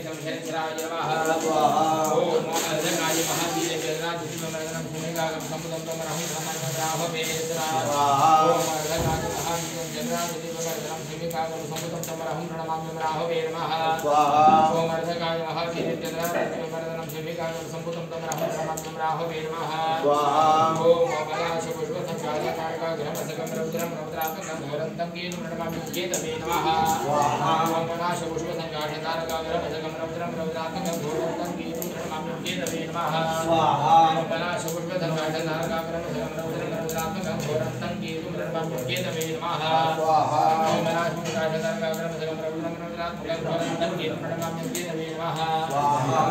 शमशेन्द्राय नमः स्वाहा ओम अर्धनाय महावीर जगन्नाथ जिममरणं भूमिकागम समुदं तमरहं धर्मराहवेसरा स्वाहा ओम अर्धनाय महावीर जगन्नाथ जिममरणं भूमिकागम समुदं तमरहं प्रणमामि राहवे नमः स्वाहा ओम अर्धनाय महावीर जगन्नाथ जिममरणं भूमिकागम समुदं तमरहं प्रणमामि राहवे नमः स्वाहा ओम अमलाश पुष्पसंचालकार्का ग्रहमसकं रुद्रं रौद्रात्मकं घोरन्तं कीलं प्रणमामि केतवे नमः स्वाहा ओम अमलाश पुष्पसंचालकार्का ग्रहमसकं रुद्रं रौद्रात्मकं घोरन्तं कीलं प्रणमामि केतवे नमः स्वाहा ओम अमलाश पुष्पसंचालकार्का ग्रहमसकं रुद्रं रौद्रात्मकं घोरन्तं कीलं प्रणमामि केतवे नमः स्वाहा ओम अमलाश पुष्पसंचालकार्का ग्रहमसकं रुद्रं रौद्रात्मकं घोरन्तं कीलं प्रणमामि केतवे नमः स्वाहा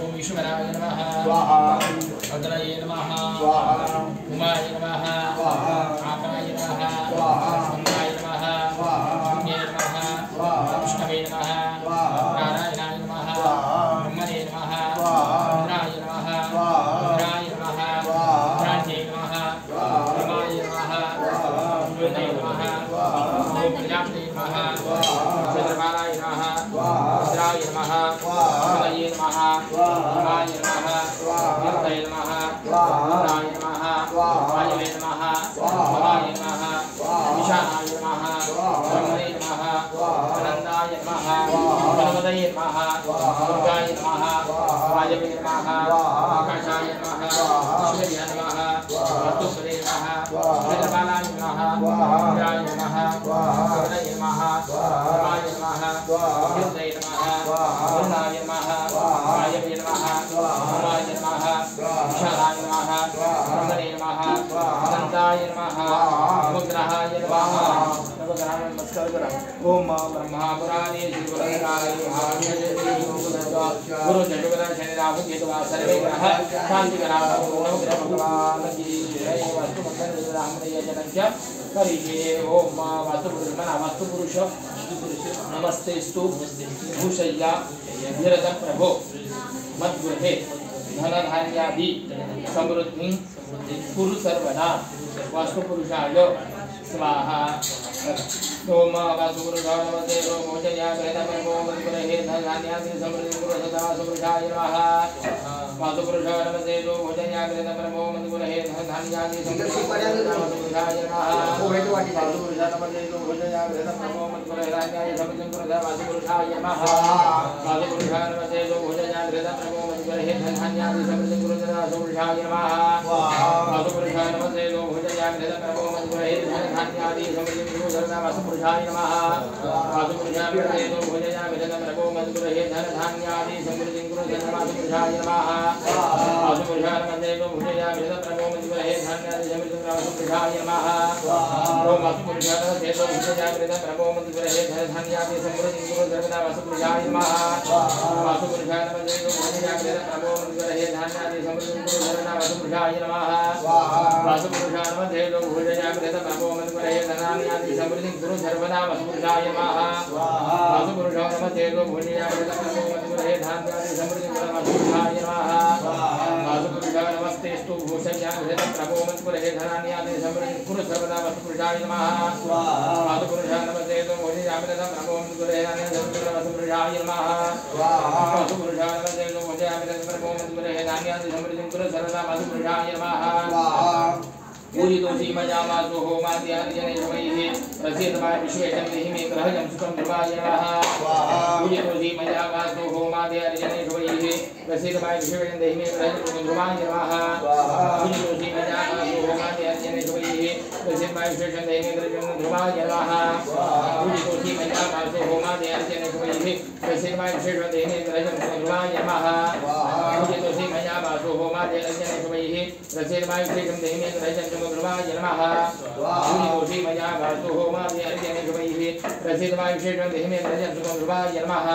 ओम ईश्वराय नमः स्वाहा अग्नये नमः स्वाहा उमाय नमः स्वाहा आकाय नमः स्वाहा मंगाय नमः स्वाहा पुण्ये नमः स्वाहा विष्णवे नमः स्वाहा नारायणाय नमः स्वाहा ब्रह्मणे नमः स्वाहा रुद्राय नमः स्वाहा रुद्राय नमः स्वाहा प्राण्ये नमः स्वाहा ब्रह्माय नमः स्वाहा विष्णवे नमः स्वाहा ओम प्रजापते नमः स्वाहा चंद्रमालाय नमः स्वाहा रुद्राय नमः स्वाहा ब्रह्मणे नमः स्वाहा ब्रह्माय नमः स्वाहा विष्णवे नमः स्वाहा रुद्राय नमः वायवे नमः भवाय नमः विशालाय नमः ब्रह्मणे नमः आनन्दाय नमः भगवतये नमः दुर्गाय नमः वायवे नमः आकाशाय नमः ईश्वर्याय नमः वस्तुपदे नमः वेदबालाय नमः रुद्राय नमः भगवतये नमः भवाय नमः विष्णवे नमः वरुणाय नमः वायवे नमः भवाय नमः विशालाय नमः ब्रह्मणे नमः अनंताय नमः नवग्रहाय नमः नवग्रहाय नमस्कार करा ओम ब्रह्मा पुराणे शिवराय महावीर गुरु जगवरा शनि राहु केतु सर्वे ग्रह शांति करा नवग्रह भगवान की जय वास्तु मंगल रामदेव जनस्य करिजे ओम वास्तु पुरुष नमस्तेस्तु भूषय्या धीरज प्रभो मद्गृहे धनधान्यादि समृद्धि कुरु सर्वदा वास्तु पुरुषाय स्वाहा ओम वास्तु पुरुषाय नमस्ते ओम भोजया ग्रहणमो मन्त्रे धनधान्यादि समृद्धि कुरु सदा पुरुषाय नमः वास्तु पुरुषाय नमस्ते ओम भोजया ग्रहणमो मन्त्रे धनधान्यादि समृद्धि पुरुषाय नमः वास्तु पुरुषाय नमस्ते ओम भोजया ग्रहणमो मन्त्रे धनधान्यादि समृद्धि वास्तु पुरुषाय नमः वास्तु पुरुषाय नमस्ते ओम भोजया ग्रहणमो मन्त्रे धनधान्यादि समृद्धि पुरुषाय नमः वास्तु पुरुषाय नमस्ते ओम भोजया ग्रहणमो मन्त्रे धनधान्यादि समृद्धि वास्तु पुरुषाय नमः वास्तु पुरुषाय नमस्ते ओम भोजया ग्रहणमो मन्त्रे धनधान्यादि समृद्धि वास्तु पुरुषाय नमः वास्तु पुरुषाय नमस्ते ओम भोजया ग्रहणमो मन्त्रे धनधान्यादि समृद्धि वास्तु पुरुषाय नमः ओम वास्तु पुरुषाय नमस्ते ओम भोजया ग्रहणमो मन्त्रे धनधान्यादि समृद्धि वास्तु पुरुषाय नमः वास्तु पुरुषाय नमस्ते ओम भोजया ग्रहणमो मन्त्रे धनधान्यादि समृद्धि वास्तु पुरुषाय नमः वास्तु पुरुषाय नमस्ते ओम भोजया ग्रहणमो मन्त्रे धनधान्यादि समृद्धि गुरु सर्वदा वास्तु पुरुषाय नमः वास्तु पुरुषाय नमस्ते ओम भोजया ग्रहणमो मन्त्रे धनधान्यादि समृद्धि वास्तु पुरुषाय नमः वास्तु पुरुषाय नमस्ते स्तु भूषया ग्रहणमो मन्त्रे धनधान्यादि समृद्धि गुरु सर्वदा वास्तु पुरुषाय नमः वास्तु पुरुषाय नमस्ते ओम भोजया ग्रहणमो मन्त्रे धनधान्यादि समृद्धि वास्तु पुरुषाय नमः वास्तु पुरुषाय नमस्ते ओम भोजया ग्रहणमो मन्त्रे धनधान्यादि समृद्धि गुरु सर्वदा वास्तु पुरुषाय नमः पूजितोषि मजामासो होमाद्यार्जनैर्वैः प्रसीदमाय विश्वेशं देहि मे ग्रहजं सुखं ध्रुवाय नमः पूजितोषि मजामासो होमाद्यार्जनैर्वैः प्रसीदमाय विश्वेशं देहि मे ग्रहजं सुखं ध्रुवाय नमः पूजितोषि मजामासो होमाद्यार्जनैर्वैः प्रसीदमाय विश्वेशं देहि मे ग्रहजं सुखं ध्रुवाय नमः पूजितोषि मजामासो होमाद्यार्जनैर्वैः प्रसीदमाय विश्वेशं देहि मे ग्रहजं सुखं ध्रुवाय नमः पूजितोषि मजामासो होमाद्यार्जनैर्वैः प्रसीदमाय विश्वेशं देहि मे ग्रहजं ध्रुवाय नमः पूजितोषि मया वास्तु होमाद्यार्जनैर्वैः प्रसीदमाय विश्वेशं देहि मे ग्रहजं सुखं ध्रुवाय नमः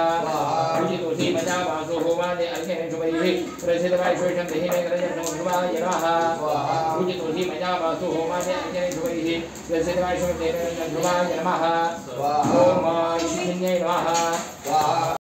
पूजितोषि मया वास्तु होमाद्यार्जनैर्वैः प्रसीदमाय विश्वेशं देहि मे ग्रहजं सुखं ध्रुवाय नमः पूजितोषि मया वास्तु होमाद्यार्जनैर्वैः प्रसीदमाय विश्वेशं देहि मे ग्रहजं ध्रुवाय नमः ओम ईश्वराय नमः।